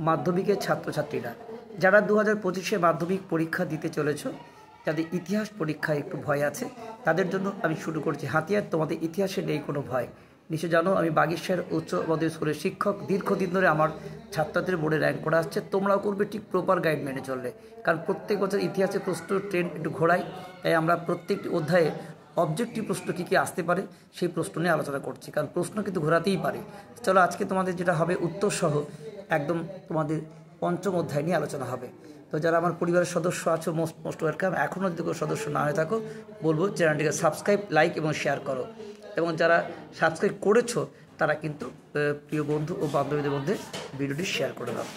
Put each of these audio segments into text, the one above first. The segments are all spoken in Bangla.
মাধ্যমিকের ছাত্রছাত্রীরা যারা 2025-এ মাধ্যমিক পরীক্ষা দিতে চলেছ, যাদের ইতিহাস পরীক্ষায় একটু ভয় আছে, তাদের জন্য আমি শুরু করছি হাতিয়ার। তোমাদের ইতিহাসে নেই কোনো ভয়। নিশ্চয় জানো আমি বাগেশ্বর উচ্চ মাধ্যমিক স্কুলের শিক্ষক। দীর্ঘদিন ধরে আমার ছাত্রদের বোর্ডে র্যাঙ্ক করা আসছে। তোমরাও করবে ঠিক প্রপার গাইড মেনে চললে, কারণ প্রত্যেক বছর ইতিহাসের প্রশ্ন ট্রেন্ড একটু ঘোরাই। তাই আমরা প্রত্যেকটি অধ্যায়ে অবজেক্টিভ প্রশ্ন কী কী আসতে পারে সেই প্রশ্ন নিয়ে আলোচনা করছি, কারণ প্রশ্ন কিন্তু ঘোরাতেই পারে। চলো আজকে তোমাদের যেটা হবে উত্তর সহ একদম তোমাদের পঞ্চম অধ্যায় নিয়ে আলোচনা হবে। তো যারা আমার পরিবারের সদস্য আছো মোস্ট ওয়েলকাম। এখনও যদি কোনো সদস্য না হয়ে থাকো বলবো চ্যানেলটিকে সাবস্ক্রাইব, লাইক এবং শেয়ার করো। এবং যারা সাবস্ক্রাইব করেছো তারা কিন্তু প্রিয় বন্ধু ও বান্ধবীদের মধ্যে ভিডিওটি শেয়ার করে দাও।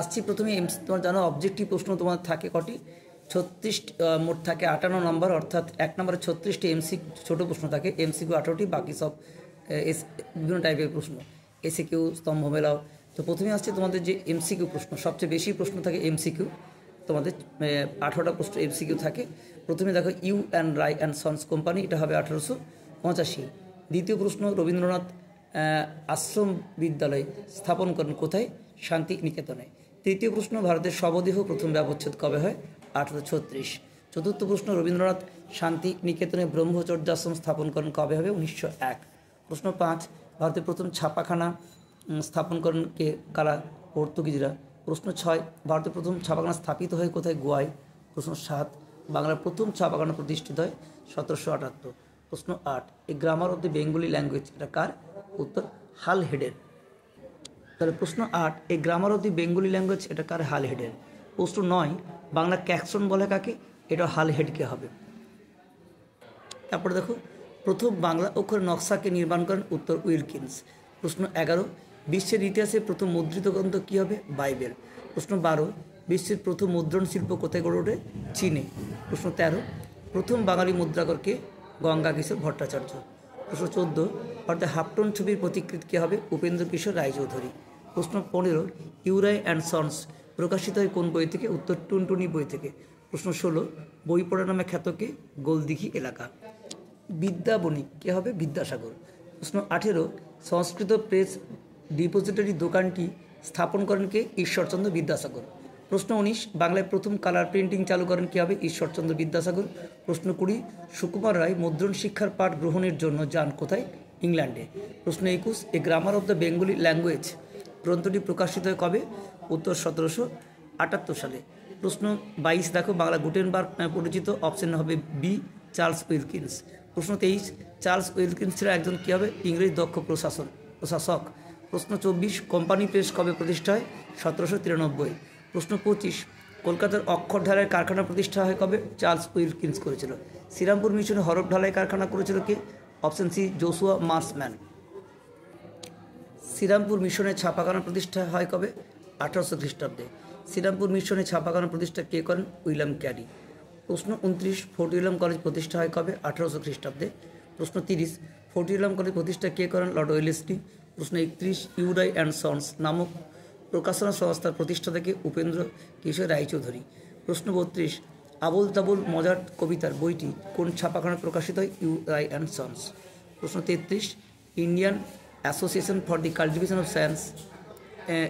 আসছি প্রথমে তোমার জানো অবজেক্টিভ প্রশ্ন তোমার থাকে কটি? 36 মোট থাকে 58 নম্বর, অর্থাৎ এক নম্বরে 36টি ছোটো প্রশ্ন থাকে, এমসিকিউ 18টি, বাকি সব বিভিন্ন টাইপের প্রশ্ন, এসিকিউ, স্তম্ভ মেলাও। তো প্রথমে আসছে তোমাদের যে এমসিকিউ প্রশ্ন, সবচেয়ে বেশি প্রশ্ন থাকে এমসিকিউ। তোমাদের 18টা প্রশ্ন এমসিকিউ থাকে। প্রথমে দেখো U and Roy and sons company, এটা হবে 1885। দ্বিতীয় প্রশ্ন রবীন্দ্রনাথ আশ্রম বিদ্যালয় স্থাপন করেন কোথায়? শান্তি নিকেতনে। তৃতীয় প্রশ্ন ভারতের শবদেহ প্রথম ব্যবচ্ছেদ কবে হয়? 1836। চতুর্থ প্রশ্ন রবীন্দ্রনাথ শান্তি নিকেতনে ব্রহ্মচর্যাশ্রম স্থাপন করেন কবে হবে? 1901। প্রশ্ন 5 ভারতের প্রথম ছাপাখানা স্থাপন করেন কে কারা? পর্তুগিজরা। প্রশ্ন 6 ভারতের প্রথম ছাপাখানা স্থাপিত হয় কোথায়? গোয়ায়। প্রশ্ন 7 বাংলার প্রথম ছাপাখানা প্রতিষ্ঠিত হয় 1778। প্রশ্ন 8 a grammar of the Bengali language, এটা কার? উত্তর হাল হেডের। তাহলে প্রশ্ন 8 a grammar of the Bengali language, এটা কার? হাল হেডের। প্রশ্ন 9 বাংলা ক্যাকসন বলে কাকে? এটা হাল হেডকে হবে। তারপরে দেখো প্রথম বাংলা অক্ষর নকশাকে নির্মাণ করেন? উত্তর উইলকিন্স। প্রশ্ন 11 বিশ্বের ইতিহাসে প্রথম মুদ্রিত গ্রন্থ কী হবে? বাইবেল। প্রশ্ন 12 বিশ্বের প্রথম মুদ্রণ শিল্প কোথায় গড়ে ওঠে? চীনে। প্রশ্ন 13 প্রথম বাঙালি মুদ্রাকরকে? গঙ্গা কিশোর ভট্টাচার্য। প্রশ্ন 14 ভারতের হাফটন ছবির প্রতিকৃত কী হবে? উপেন্দ্র কিশোর রায়চৌধুরী। প্রশ্ন 15 ইউরাই অ্যান্ড সন্স প্রকাশিত হয় কোন বই থেকে? উত্তর টুনটুনি বই থেকে। প্রশ্ন 16 বই পড়া নামে খ্যাতকে? গোলদিঘি এলাকা। বিদ্যা বণিক কে হবে? বিদ্যাসাগর। প্রশ্ন 18 সংস্কৃত প্রেস ডিপোজিটরি দোকানটি স্থাপন করেন কে? ঈশ্বরচন্দ্র বিদ্যাসাগর। প্রশ্ন 19 বাংলায় প্রথম কালার প্রিন্টিং চালু করেন কে হবে? ঈশ্বরচন্দ্র বিদ্যাসাগর। প্রশ্ন 20 সুকুমার রায় মুদ্রণ শিক্ষার পাঠ গ্রহণের জন্য যান কোথায়? ইংল্যান্ডে। প্রশ্ন 21 a grammar of the Bengali language গ্রন্থটি প্রকাশিত হয় কবে? উত্তর 1778 সালে। প্রশ্ন 22 দেখো বাংলা গুটেনবার্গ নামে পরিচিত, অপশন হবে বি চার্লস উইলকিন্স। প্রশ্ন 23 চার্লস উইলকিন্স ছিল একজন কী হবে? ইংরেজ দক্ষ প্রশাসক। প্রশ্ন 24 কোম্পানি প্রেস কবে প্রতিষ্ঠা হয়? 1793। প্রশ্ন 25 কলকাতার অক্ষর ঢালাই কারখানা প্রতিষ্ঠা হয় কবে? চার্লস উইলকিন্স করেছিল। শ্রীরামপুর মিশনে হরফ ঢালাই কারখানা করেছিল কে? Option C Joshua Marshman. Serampore মিশনে ছাপাখানা প্রতিষ্ঠা হয় কবে? 1800 খ্রিস্টাব্দে। শ্রীরামপুর মিশনে ছাপাখানা প্রতিষ্ঠা কে করেন? William carry. প্রশ্ন 29 ফোর্ট উইলিয়াম কলেজ প্রতিষ্ঠা হয় কবে? 1800 খ্রিস্টাব্দে। প্রশ্ন 30 ফোর্ট উইলিয়াম কলেজ প্রতিষ্ঠা কে করেন? Lord Wellesley. প্রশ্ন 31 ইউরাই অ্যান্ড সন্স নামক প্রকাশনা সংস্থার প্রতিষ্ঠা থেকে? উপেন্দ্র কিশোর রায়চৌধুরী। প্রশ্ন 32 আবোল তাবোল মজার কবিতার বইটি কোন ছাপাখানায় প্রকাশিত হয়? ইউরাই অ্যান্ড সন্স। প্রশ্ন 33 Indian association for the cultivation of science,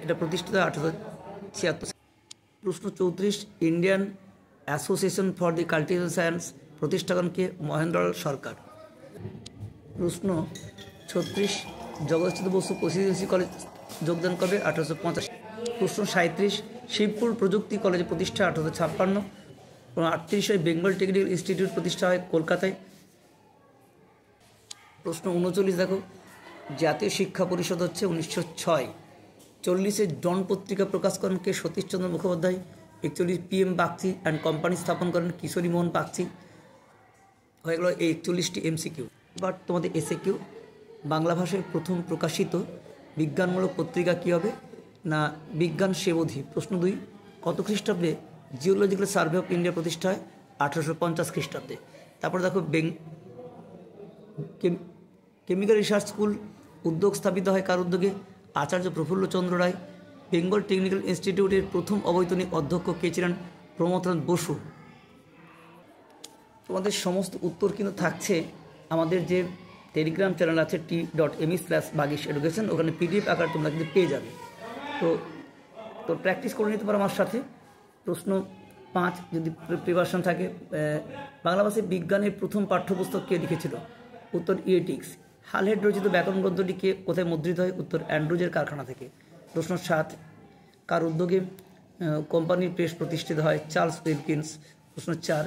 এটা প্রতিষ্ঠিত 1876। প্রশ্ন 34 Indian association for the cultivation science প্রতিষ্ঠানকে? মহেন্দ্রলাল সরকার। প্রশ্ন 36 জগৎচন্দ্র বসু প্রেসিডেন্সি কলেজ যোগদান কবে? 1885। প্রশ্ন 37 শিবপুর প্রযুক্তি কলেজ প্রতিষ্ঠা 1856। 38 বেঙ্গল টেকনিক্যাল ইনস্টিটিউট প্রতিষ্ঠা হয় কলকাতায়। প্রশ্ন 39 দেখো জাতীয় শিক্ষা পরিষদ হচ্ছে 1906। 40 ডন পত্রিকা প্রকাশ করেন কে? Satishchandra Mukhopadhyay. 41 PM Bagchi and company স্থাপন করেন কিশোরী মোহন বাগচি। হয়ে গেল এই 41টি এমসিকিউ। এবার তোমাদের এসএকিউ বাংলা ভাষায় প্রথম প্রকাশিত বিজ্ঞানমূলক পত্রিকা কী হবে? না বিজ্ঞান সেবধি। প্রশ্ন 2 কত খ্রিস্টাব্দে জিওলজিক্যাল সার্ভে অফ ইন্ডিয়া প্রতিষ্ঠা হয়? 1850 খ্রিস্টাব্দে। তারপর দেখো কেমিক্যাল রিসার্চ স্কুল উদ্যোগ স্থাপিত হয় কার উদ্যোগে? আচার্য প্রফুল্লচন্দ্র রায়। বেঙ্গল টেকনিক্যাল ইনস্টিটিউটের প্রথম অবৈতনিক অধ্যক্ষ কে ছিলেন? প্রমথনাথ বসু। তোমাদের সমস্ত উত্তর কিন্তু থাকছে আমাদের যে টেলিগ্রাম চ্যানেল আছে t.me/bagis education, ওখানে PDF আকার তোমরা কিন্তু পেয়ে যাবে। তো প্র্যাকটিস করে নিতে পারো আমার সাথে। প্রশ্ন 5 যদি প্রিপারেশন থাকে, বাংলা ভাষায় বিজ্ঞানের প্রথম পাঠ্যপুস্তক কে লিখেছিল? উত্তর ইয়েটিক্স। হালহেড রচিত ব্যাকরণ গ্রন্থটি কে কোথায় মুদ্রিত হয়? উত্তর অ্যান্ড্রুজের কারখানা থেকে। প্রশ্ন 7 কার উদ্যোগে কোম্পানির প্রেস প্রতিষ্ঠিত হয়? Charles Wilkins. প্রশ্ন 4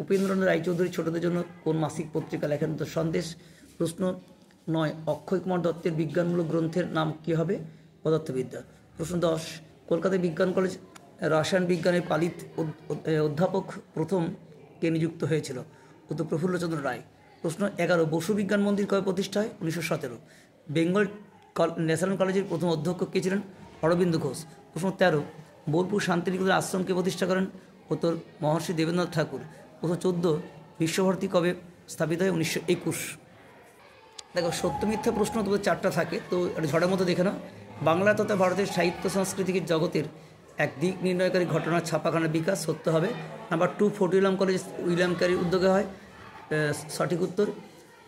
উপেন্দ্রনাথ রায়চৌধুরী ছোটদের জন্য কোন মাসিক পত্রিকা লেখেন? তো সন্দেশ। প্রশ্ন 9 অক্ষয় কুমার দত্তের বিজ্ঞানমূলক গ্রন্থের নাম কী হবে? পদার্থবিদ্যা। প্রশ্ন 10 কলকাতায় বিজ্ঞান কলেজ রসায়ন বিজ্ঞানের পালিত অধ্যাপক প্রথম কে নিযুক্ত হয়েছিল? উত্তর প্রফুল্লচন্দ্র রায়। প্রশ্ন 11 বসু বিজ্ঞান মন্দির কবে প্রতিষ্ঠা হয়? 1917। বেঙ্গল ন্যাশনাল কলেজের প্রথম অধ্যক্ষ কে ছিলেন? অরবিন্দ ঘোষ। প্রশ্ন 13 বোলপুর শান্তিনিকেতন আশ্রমকে প্রতিষ্ঠা করেন? উত্তর মহর্ষি দেবেন্দ্রনাথ ঠাকুর। প্রশ্ন 14 বিশ্বভারতী কবে স্থাপিত হয়? 1921। দেখো সত্য মিথ্যা প্রশ্ন তোমাদের 4টা থাকে, তো ঝড়ের মতো দেখে নাও। বাংলা তথা ভারতের সাহিত্য সাংস্কৃতিক জগতের এক দিক নির্ণয়কারী ঘটনার ছাপাখানার বিকাশ সত্য হবে। Number 2 Fort William college William ক্যারির উদ্যোগে হয়, সঠিক উত্তর।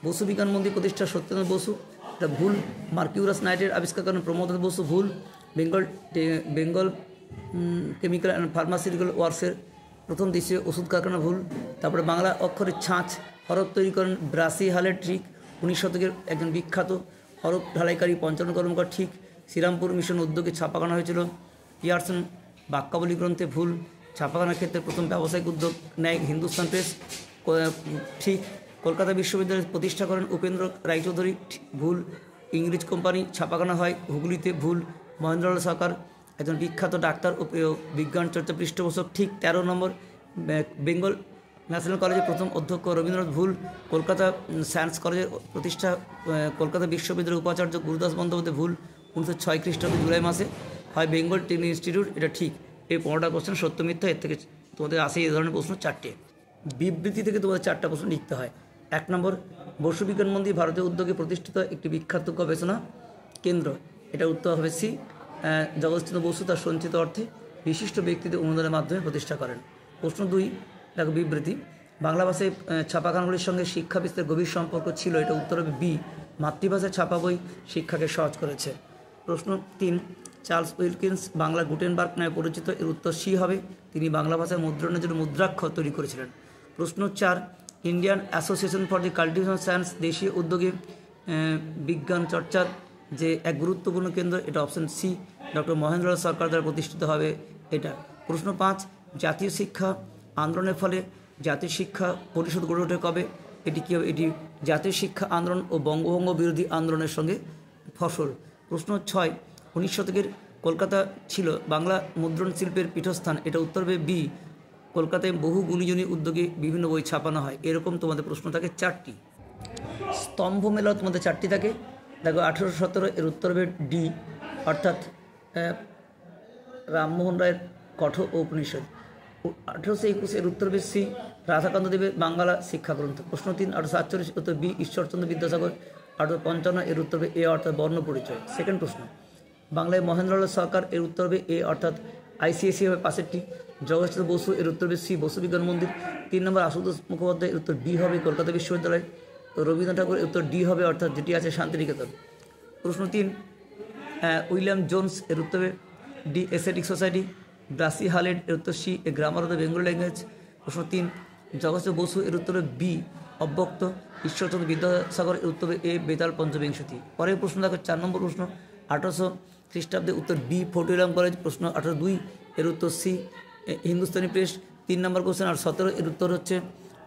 বসু বিজ্ঞান মন্দির প্রতিষ্ঠা সত্যেন্দ্র বসু, এটা ভুল। মার্কিউরাস নাইটের আবিষ্কার করেন প্রমোদ বসু, ভুল। বেঙ্গল কেমিক্যাল অ্যান্ড ফার্মাসিউটিক্যাল ওয়ার্কসের প্রথম দেশীয় ওষুধ কারখানা, ভুল। তারপরে বাংলা অক্ষরের ছাঁচ হরফ তৈরি করেন ব্রাসি হালের, ঠিক। 19 শতকের একজন বিখ্যাত হরফ ঢালাইকারী পঞ্চানন কর্মকার, ঠিক। শ্রীরামপুর মিশন উদ্যোগে ছাপাখানা হয়েছিল পিয়ারসন বাক্যাবলী গ্রন্থে, ভুল। ছাপাখানার ক্ষেত্রে প্রথম ব্যবসায়িক উদ্যোগ নেয় হিন্দুস্তান প্রেস, ঠিক। কলকাতা বিশ্ববিদ্যালয় প্রতিষ্ঠা করেন উপেন্দ্র রায়চৌধুরী, ভুল। ইংরেজ কোম্পানি ছাপাখানা হয় হুগলিতে, ভুল। মহেন্দ্রলাল সরকার একজন বিখ্যাত ডাক্তার ও বিজ্ঞান চর্চা পৃষ্ঠপোষক, ঠিক। 13 নম্বর বেঙ্গল ন্যাশনাল কলেজের প্রথম অধ্যক্ষ রবীন্দ্রনাথ, ভুল। কলকাতা সায়েন্স কলেজের প্রতিষ্ঠা কলকাতা বিশ্ববিদ্যালয়ের উপাচার্য গুরুদাস বন্দ্যোপাধ্যায়, ভুল। 1906 খ্রিস্টাব্দে জুলাই মাসে হয় বেঙ্গল টেকনিক ইনস্টিটিউট, এটা ঠিক। এই 15টা কোশ্চেন সত্য মিথ্যা, এর থেকে তোমাদের আসে এই ধরনের প্রশ্ন 4টে। বিবৃতি থেকে তোমাদের 4টা প্রশ্ন লিখতে হয়। 1 নম্বর বসু বিজ্ঞান মন্দির ভারতের উদ্যোগে প্রতিষ্ঠিত একটি বিখ্যাত গবেষণা কেন্দ্র, এটা উত্তর হবে সি। জগৎচন্দ্র বসু তার সঞ্চিত অর্থে বিশিষ্ট ব্যক্তিদের অনুদানের মাধ্যমে প্রতিষ্ঠা করেন। প্রশ্ন 2 দেখো বিবৃতি, বাংলা ভাষায় ছাপাখানাগুলির সঙ্গে শিক্ষা বিস্তারের গভীর সম্পর্ক ছিল, এটা উত্তর হবে বি। মাতৃভাষায় ছাপা বই শিক্ষাকে সহজ করেছে। প্রশ্ন 3 চার্লস উইলকিন্স বাংলা গুটেনবার্গ নামে পরিচিত, এর উত্তর সি হবে, তিনি বাংলা ভাষার মুদ্রণের জন্য মুদ্রাক্ষর তৈরি করেছিলেন। প্রশ্ন 4 Indian association for the cultivation of science দেশীয় উদ্যোগে বিজ্ঞান চর্চার যে এক গুরুত্বপূর্ণ কেন্দ্র, এটা অপশন সি, ডক্টর মহেন্দ্রলাল সরকার দ্বারা প্রতিষ্ঠিত হবে এটা। প্রশ্ন 5 জাতীয় শিক্ষা আন্দোলনের ফলে জাতীয় শিক্ষা পরিষদ গড়ে ওঠে কবে? এটি কী হবে? এটি জাতীয় শিক্ষা আন্দোলন ও বঙ্গভঙ্গ বিরোধী আন্দোলনের সঙ্গে ফসল। প্রশ্ন 6 19 শতকের কলকাতা ছিল বাংলা মুদ্রণ শিল্পের পীঠস্থান, এটা উত্তর হবে বি। কলকাতায় বহু গুণীজনী উদ্যোগে বিভিন্ন বই ছাপানো হয়। এরকম তোমাদের প্রশ্ন থাকে 4টি। স্তম্ভ মেলা তোমাদের 4টি থাকে। দেখো 1817, এর উত্তর হবে ডি, অর্থাৎ রামমোহন রায়ের কঠোর ও উপনিষদ। 1821, এর উত্তর হবে সি, রাধাকান্ত দেবের বাংলা শিক্ষা গ্রন্থ। প্রশ্ন 3 1848, উত্তর বি, ঈশ্বরচন্দ্র বিদ্যাসাগর। 1855, এর উত্তর হবে এ, অর্থাৎ বর্ণ পরিচয়। সেকেন্ড প্রশ্ন বাংলায় মহেন্দ্রলাল সরকার, এর উত্তর হবে এ, অর্থাৎ ICSE হবে 65টি। জগৎচন্দ্র বসু, এর উত্তর হবে সি, বসু বিজ্ঞান মন্দির। 3 নম্বর আশুতোষ মুখোপাধ্যায়, এর উত্তর বি হবে, কলকাতা বিশ্ববিদ্যালয়। তো রবীন্দ্রনাথ ঠাকুর, এর উত্তর ডি হবে, অর্থাৎ যেটি আছে শান্তিনিকেতন। প্রশ্ন 3 উইলিয়াম জোন্স, এর উত্তর হবে D, aesthetic society. Brassey Halhed, এর উত্তর C, a grammar of the Bengali language. প্রশ্ন 3 জগৎচন্দ্র বসু, এর উত্তর হবে বি, অব্যক্ত। ঈশ্বরচন্দ্র বিদ্যাসাগর, এর উত্তর হবে এ, বেতাল পঞ্চবিংশতি। পরের প্রশ্ন দেখো 4 নম্বর প্রশ্ন 1800 খ্রিস্টাব্দে, উত্তর বি, ফোর্ট উইলিয়াম কলেজ। প্রশ্ন 1802, এর উত্তর সি, হিন্দুস্তানি প্রেস। 3 নম্বর কোশ্চেন 17, এর উত্তর হচ্ছে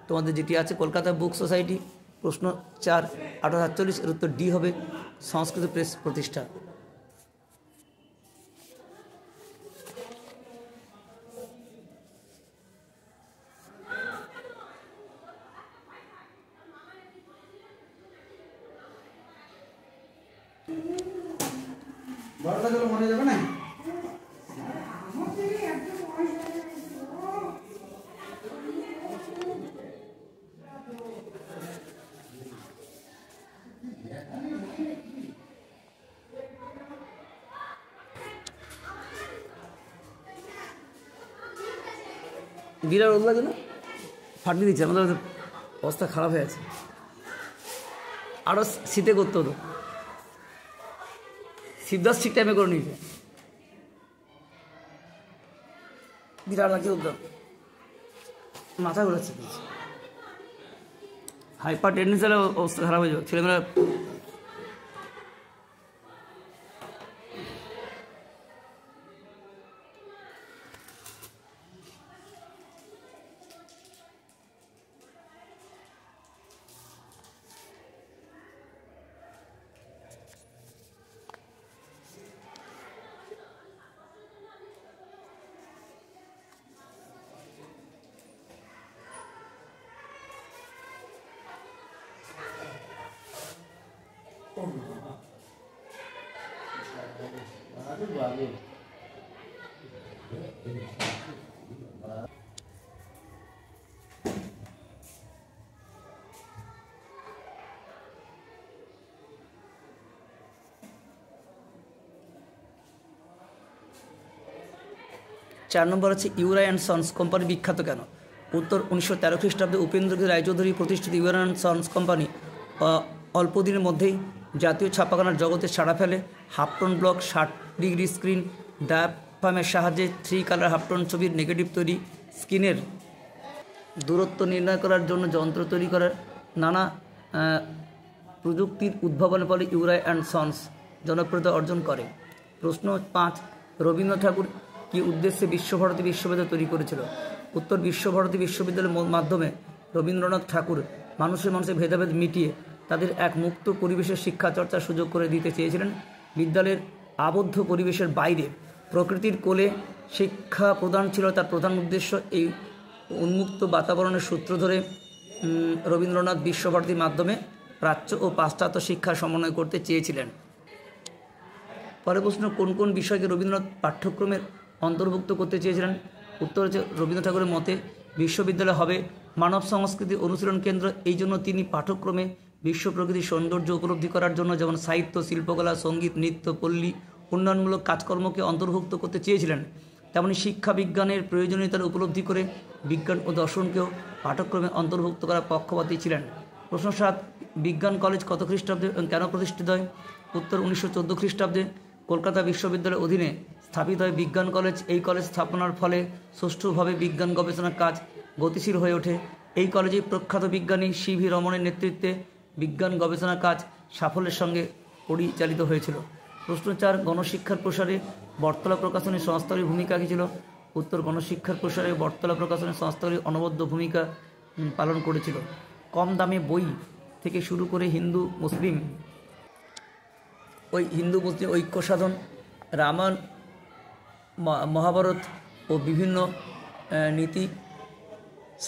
তোমাদের যেটি আছে কলকাতা বুক সোসাইটি। প্রশ্ন 4 1848, এর উত্তর ডি হবে, সংস্কৃত প্রেস প্রতিষ্ঠা। মনে যাবে না। বিরাট রোদ লাগে না, ফাটিয়ে দিচ্ছে, আমাদের অবস্থা খারাপ হয়ে আছে। আরও শীতে করতে হতো, শিবদাস ঠিক টাইমে করে নিয়েছে। বিরাট লাগছে উদ্যোগ, মাথা ঘুরাচ্ছে, হাইপার টেন্ডেন্সি হলে অবস্থা খারাপ হয়ে যাবে ছেলেমেয়েরা। 4 নম্বর আছে ইউরা অ্যান্ড সন্স কোম্পানি বিখ্যাত কেন? উত্তর 1913 খ্রিস্টাব্দে উপেন্দ্রনাথ রায়চৌধুরী প্রতিষ্ঠিত ইউরা অ্যান্ড সন্স কোম্পানি অল্প দিনের মধ্যেই জাতীয় ছাপাখানার জগতে সাড়া ফেলে। হাফটন ব্লক, 60° স্ক্রিন, ডায়াফ্রামের সাহায্যে 3 কালার হাফটন ছবির নেগেটিভ তৈরি, স্ক্রিনের দূরত্ব নির্ণয় করার জন্য যন্ত্র তৈরি করার নানা প্রযুক্তির উদ্ভাবনের ফলে ইউরা অ্যান্ড সন্স জনপ্রিয়তা অর্জন করে। প্রশ্ন 5, রবীন্দ্রনাথ ঠাকুর কি উদ্দেশ্যে বিশ্বভারতী বিশ্ববিদ্যালয় তৈরি করেছিল? উত্তর, বিশ্বভারতী বিশ্ববিদ্যালয়ের মাধ্যমে রবীন্দ্রনাথ ঠাকুর মানুষের ভেদাভেদ মিটিয়ে তাদের এক মুক্ত পরিবেশের শিক্ষা চর্চার সুযোগ করে দিতে চেয়েছিলেন। বিদ্যালয়ের আবদ্ধ পরিবেশের বাইরে প্রকৃতির কোলে শিক্ষা প্রদান ছিল তার প্রধান উদ্দেশ্য। এই উন্মুক্ত বাতাবরণের সূত্র ধরে রবীন্দ্রনাথ বিশ্বভারতীর মাধ্যমে প্রাচ্য ও পাশ্চাত্য শিক্ষা সমন্বয় করতে চেয়েছিলেন। পরের প্রশ্ন, কোন কোন বিষয়কে রবীন্দ্রনাথ পাঠ্যক্রমের অন্তর্ভুক্ত করতে চেয়েছিলেন? উত্তর হচ্ছে, রবীন্দ্রনাথ ঠাকুরের মতে বিশ্ববিদ্যালয় হবে মানব সংস্কৃতি অনুশীলন কেন্দ্র। এই জন্য তিনি পাঠ্যক্রমে বিশ্ব প্রকৃতির সৌন্দর্য উপলব্ধি করার জন্য যেমন সাহিত্য, শিল্পকলা, সঙ্গীত, নৃত্য, পল্লী উন্নয়নমূলক কাজকর্মকে অন্তর্ভুক্ত করতে চেয়েছিলেন, তেমনি শিক্ষা বিজ্ঞানের প্রয়োজনীয়তার উপলব্ধি করে বিজ্ঞান ও দর্শনকেও পাঠ্যক্রমে অন্তর্ভুক্ত করার পক্ষপাতী ছিলেন। প্রশ্ন 7, বিজ্ঞান কলেজ কত খ্রিস্টাব্দে কেন প্রতিষ্ঠিত হয়? উত্তর, 1914 খ্রিস্টাব্দে কলকাতা বিশ্ববিদ্যালয়ের অধীনে স্থাপিত হয় বিজ্ঞান কলেজ। এই কলেজ স্থাপনার ফলে সুষ্ঠুভাবে বিজ্ঞান গবেষণার কাজ গতিশীল হয়ে ওঠে। এই কলেজে প্রখ্যাত বিজ্ঞানী CV রমনের নেতৃত্বে বিজ্ঞান গবেষণার কাজ সাফল্যের সঙ্গে পরিচালিত হয়েছিল। প্রশ্ন 4, গণশিক্ষার প্রসারে বটতলা প্রকাশনী সংস্থাগুলির ভূমিকা কী ছিল? উত্তর, গণশিক্ষার প্রসারে বটতলা প্রকাশনী সংস্থাগুলি অনবদ্য ভূমিকা পালন করেছিল। কম দামে বই থেকে শুরু করে হিন্দু মুসলিম ঐক্য সাধন, রামায়ণ, মহাভারত ও বিভিন্ন নীতি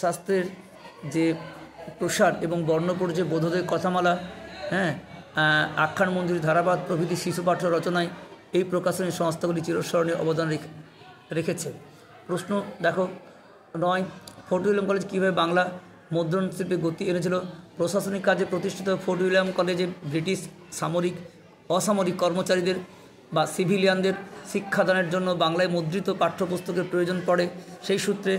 শাস্ত্রের যে প্রসার এবং বর্ণপরিচয় বোধোদয় কথামালা, আখ্যান মঞ্জুরি, ধারাবাদ প্রভৃতি শিশু পাঠ্য রচনায় এই প্রকাশনী সংস্থাগুলি চিরস্মরণীয় অবদান রেখেছে। প্রশ্ন দেখো 9, ফোর্ট উইলিয়াম কলেজ কীভাবে বাংলা মুদ্রণ শিল্পে গতি এনেছিল? প্রশাসনিক কাজে প্রতিষ্ঠিত ফোর্ট উইলিয়াম কলেজে ব্রিটিশ অসামরিক কর্মচারীদের বা সিভিলিয়ানদের শিক্ষাদানের জন্য বাংলায় মুদ্রিত পাঠ্যপুস্তকের প্রয়োজন পড়ে। সেই সূত্রে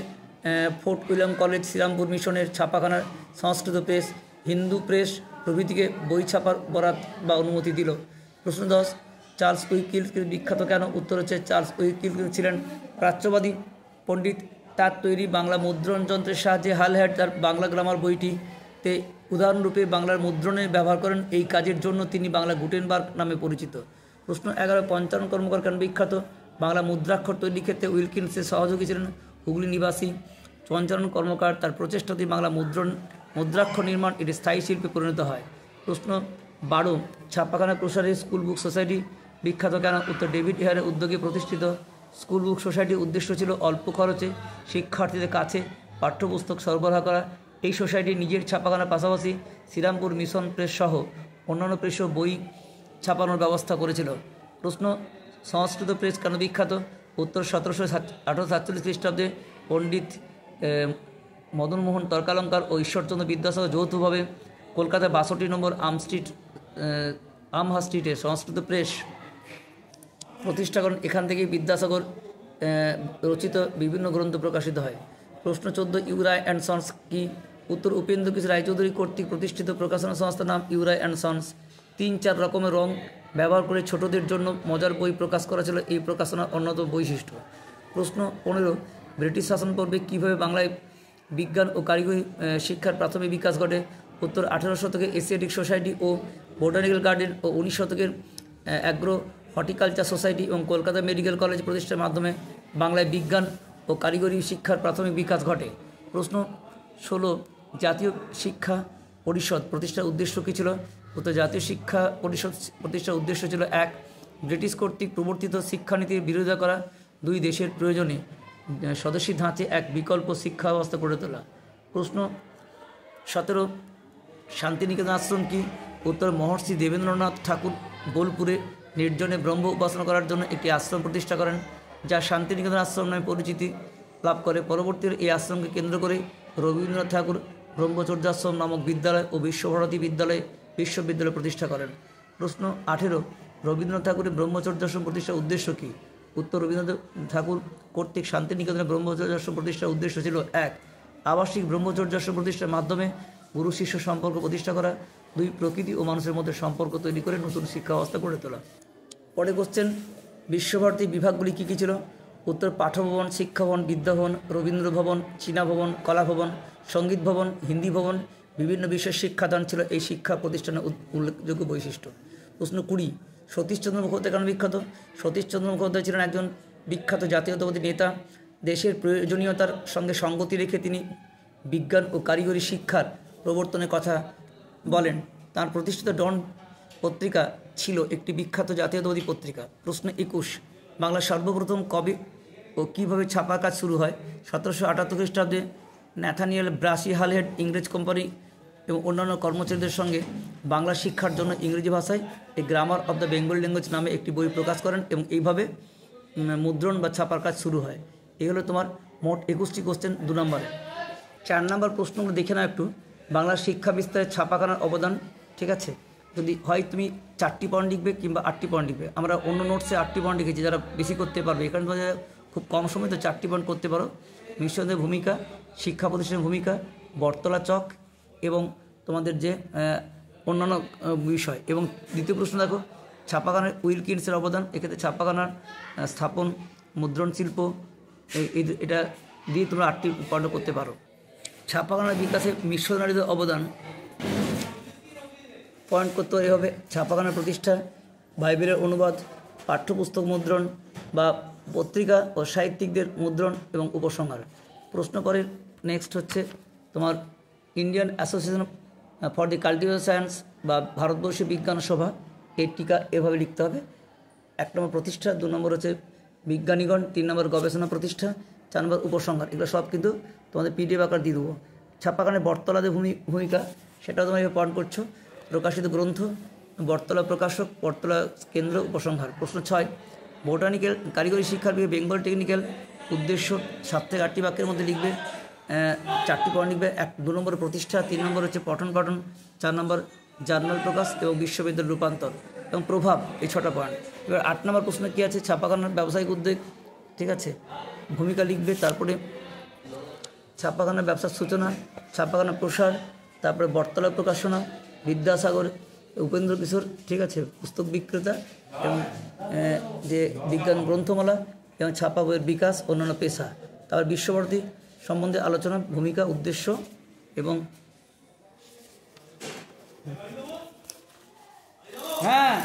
ফোর্ট উইলিয়াম কলেজ শ্রীরামপুর মিশনের ছাপাখানার সংস্কৃত প্রেস, হিন্দু প্রেস প্রভৃতিকে বই ছাপার বরাত বা অনুমতি দিল। প্রশ্ন 10, চার্লস উইকিলস বিখ্যাত কেন? উত্তর হচ্ছে, চার্লস উইকিলস ছিলেন প্রাচ্যবাদী পণ্ডিত। তার তৈরি বাংলা মুদ্রণ যন্ত্রের সাহায্যে হালহ্যাট তার বাংলা গ্রামার বইটিতে উদাহরণরূপে বাংলার মুদ্রণে ব্যবহার করেন। এই কাজের জন্য তিনি বাংলা গুটেনবার্গ নামে পরিচিত। প্রশ্ন 11, পঞ্চানন কর্মকার কেন বিখ্যাত? বাংলা মুদ্রাক্ষর তৈরির ক্ষেত্রে উইলকিন্সের সহযোগী ছিলেন হুগলি নিবাসী পঞ্চানন কর্মকার। তার প্রচেষ্টাতেই বাংলা মুদ্রাক্ষর নির্মাণ এটি স্থায়ী শিল্পে পরিণত হয়। প্রশ্ন 12, ছাপাখানা প্রসারে স্কুল বুক সোসাইটি বিখ্যাত কেন? উত্তর, ডেভিড হেয়ারের উদ্যোগে প্রতিষ্ঠিত স্কুল বুক সোসাইটির উদ্দেশ্য ছিল অল্প খরচে শিক্ষার্থীদের কাছে পাঠ্যপুস্তক সরবরাহ করা। এই সোসাইটি নিজের ছাপাখানার পাশাপাশি শ্রীরামপুর মিশন প্রেস সহ অন্যান্য প্রেসও বই ছাপানোর ব্যবস্থা করেছিল। প্রশ্ন, সংস্কৃত প্রেস কেন বিখ্যাত? উত্তর, 1747 খ্রিস্টাব্দে পণ্ডিত মদনমোহন তর্কালঙ্কার ও ঈশ্বরচন্দ্র বিদ্যাসাগর যৌথভাবে কলকাতায় 62 নম্বর আমহা স্ট্রিটে সংস্কৃত প্রেস প্রতিষ্ঠা করেন। এখান থেকেই বিদ্যাসাগর রচিত বিভিন্ন গ্রন্থ প্রকাশিত হয়। প্রশ্ন 14, ইউরা অ্যান্ড সন্স কি? উত্তর উপেন্দ্র কিশোর রায়চৌধুরী কর্তৃক প্রতিষ্ঠিত প্রকাশনা সংস্থার নাম ইউরা অ্যান্ড সন্স। 3-4 রকমের রং ব্যবহার করে ছোটদের জন্য মজার বই প্রকাশ করা ছিল এই প্রকাশনার অন্যতম বৈশিষ্ট্য। প্রশ্ন 15, ব্রিটিশ শাসন পর্বে কীভাবে বাংলায় বিজ্ঞান ও কারিগরি শিক্ষার প্রাথমিক বিকাশ ঘটে? উত্তর 18 শতকে এশিয়াটিক সোসাইটি ও বোটানিক্যাল গার্ডেন ও 19 শতকের অ্যাগ্রো হর্টিকালচার সোসাইটি এবং কলকাতা মেডিকেল কলেজ প্রতিষ্ঠার মাধ্যমে বাংলায় বিজ্ঞান ও কারিগরি শিক্ষার প্রাথমিক বিকাশ ঘটে। প্রশ্ন 16, জাতীয় শিক্ষা পরিষদ প্রতিষ্ঠার উদ্দেশ্য কী ছিল? উত্তর জাতীয় শিক্ষা পরিষদ প্রতিষ্ঠার উদ্দেশ্য ছিল 1, ব্রিটিশ কর্তৃক প্রবর্তিত শিক্ষানীতির বিরোধিতা করা, 2, দেশের প্রয়োজনে স্বদেশী ধাঁচে এক বিকল্প শিক্ষা ব্যবস্থা গড়ে তোলা। প্রশ্ন 17, শান্তিনিকেতন আশ্রম কি? উত্তর মহর্ষি দেবেন্দ্রনাথ ঠাকুর বোলপুরে নির্জনে ব্রহ্ম উপাসনা করার জন্য একটি আশ্রম প্রতিষ্ঠা করেন, যা শান্তিনিকেতন আশ্রম নামে পরিচিতি লাভ করে। পরবর্তীতে এই আশ্রমকে কেন্দ্র করে রবীন্দ্রনাথ ঠাকুর ব্রহ্মচর্যাশ্রম নামক বিদ্যালয় ও বিশ্বভারতী বিশ্ববিদ্যালয় প্রতিষ্ঠা করেন। প্রশ্ন 18, রবীন্দ্রনাথ ঠাকুরের ব্রহ্মচর্যাশ্রম প্রতিষ্ঠার উদ্দেশ্য কী? উত্তর রবীন্দ্রনাথ ঠাকুর কর্তৃক শান্তিনিকেতনে ব্রহ্মচর্যাশ্রম প্রতিষ্ঠার উদ্দেশ্য ছিল 1, আবাসিক ব্রহ্মচর্যাশ্রম প্রতিষ্ঠার মাধ্যমে গুরু শিষ্য সম্পর্ক প্রতিষ্ঠা করা, 2, প্রকৃতি ও মানুষের মধ্যে সম্পর্ক তৈরি করে নতুন শিক্ষা ব্যবস্থা গড়ে তোলা। পরে কোশ্চেন, বিশ্বভারতীর বিভাগগুলি কী কী ছিল? উত্তর পাঠভবন, শিক্ষাভবন, বিদ্যাভবন, রবীন্দ্র ভবন, চীনা ভবন, কলা ভবন, সঙ্গীত ভবন, হিন্দি ভবন, বিভিন্ন বিষয়ের শিক্ষাদান ছিল এই শিক্ষা প্রতিষ্ঠানের উল্লেখযোগ্য বৈশিষ্ট্য। প্রশ্ন 20, সতীশচন্দ্র মুখোপাধ্যায় কেন বিখ্যাত? সতীশচন্দ্র মুখোপাধ্যায় ছিলেন একজন বিখ্যাত জাতীয়তাবাদী নেতা। দেশের প্রয়োজনীয়তার সঙ্গে সঙ্গতি রেখে তিনি বিজ্ঞান ও কারিগরি শিক্ষার প্রবর্তনের কথা বলেন। তার প্রতিষ্ঠিত ডন পত্রিকা ছিল একটি বিখ্যাত জাতীয়তাবাদী পত্রিকা। প্রশ্ন 21, বাংলা সর্বপ্রথম কবে ও কীভাবে ছাপা কাজ শুরু হয়? 1778 খ্রিস্টাব্দে ন্যাথানিয়েল ব্রাসি হালহেড ইংরেজ কোম্পানি এবং অন্যান্য কর্মচারীদের সঙ্গে বাংলা শিক্ষার জন্য ইংরেজি ভাষায় a grammar of the Bengal language নামে একটি বই প্রকাশ করেন এবং এইভাবে মুদ্রণ বা ছাপার কাজ শুরু হয়। এই হলো তোমার মোট 21টি কোশ্চেন 2 নম্বরে। 4 নম্বর প্রশ্নগুলো দেখে নাও একটু। বাংলার শিক্ষা বিস্তারে ছাপাখানার অবদান, ঠিক আছে? যদি হয় তুমি 4টি পয়েন্ট লিখবে কিংবা 8টি পয়েন্ট লিখবে। আমরা অন্য নোটসে 8টি পয়েন্ট লিখেছি, যারা বেশি করতে পারবে। এখানে খুব কম সময় তো 4টি পয়েন্ট করতে পারো। মিশনের ভূমিকা, শিক্ষা প্রতিষ্ঠানের ভূমিকা, বটতলা চক এবং তোমাদের যে অন্যান্য বিষয়। এবং দ্বিতীয় প্রশ্ন দেখো, ছাপাখানার উইলকিন্সের অবদান। এক্ষেত্রে ছাপাখানার স্থাপন, মুদ্রণ শিল্প, এটা দিয়ে তোমরা 8টি পয়েন্ট করতে পারো। ছাপাখানার বিকাশে মিশনারিদের অবদান পয়েন্ট করতে হবে। ছাপাখানার প্রতিষ্ঠা, বাইবেলের অনুবাদ, পাঠ্যপুস্তক মুদ্রণ বা পত্রিকা ও সাহিত্যিকদের মুদ্রণ এবং উপসংহার। প্রশ্ন পরের নেক্সট হচ্ছে তোমার Indian association for the cultivation science বা ভারতবর্ষীয় বিজ্ঞান সভা, এর টিকা এভাবে লিখতে হবে। 1 নম্বর প্রতিষ্ঠা, 2 নম্বর হচ্ছে বিজ্ঞানীগণ, 3 নম্বর গবেষণা প্রতিষ্ঠা, 4 নম্বর উপসংহার। এগুলো সব কিন্তু তোমাদের PDF আকার দিয়ে দেবো। ছাপাখানায় বটতলাদের ভূমিকা, সেটাও তোমরা এভাবে পয়েন্ট করছো। প্রকাশিত গ্রন্থ, বটতলা প্রকাশক, বটতলা কেন্দ্র, উপসংহার। প্রশ্ন 6, বোটানিক্যাল কারিগরি শিক্ষার বেঙ্গল টেকনিক্যাল উদ্দেশ্য 7 থেকে 8টি বাক্যের মধ্যে লিখবে। 4টি পয়েন্ট লিখবে। 2 নম্বর প্রতিষ্ঠা, 3 নম্বর হচ্ছে পঠন পাঠন, 4 নম্বর জার্নাল প্রকাশ এবং বিশ্ববিদ্যালয় রূপান্তর এবং প্রভাব, এই 6টা পয়েন্ট। এবার 8 নম্বর প্রশ্ন কী আছে? ছাপাখানার ব্যবসায়িক উদ্যোগ, ঠিক আছে, ভূমিকা লিখবে। তারপরে ছাপাখানার ব্যবসার সূচনা, ছাপাখানার প্রসার, তারপরে বটতলা প্রকাশনা, বিদ্যাসাগর, উপেন্দ্র কিশোর, ঠিক আছে, পুস্তক বিক্রেতা এবং যে বিজ্ঞান গ্রন্থমালা এবং ছাপা বইয়ের বিকাশ, অন্যান্য পেশা। তারপর বিশ্বভারতী সম্বন্ধে আলোচনা, ভূমিকা, উদ্দেশ্য এবং হ্যাঁ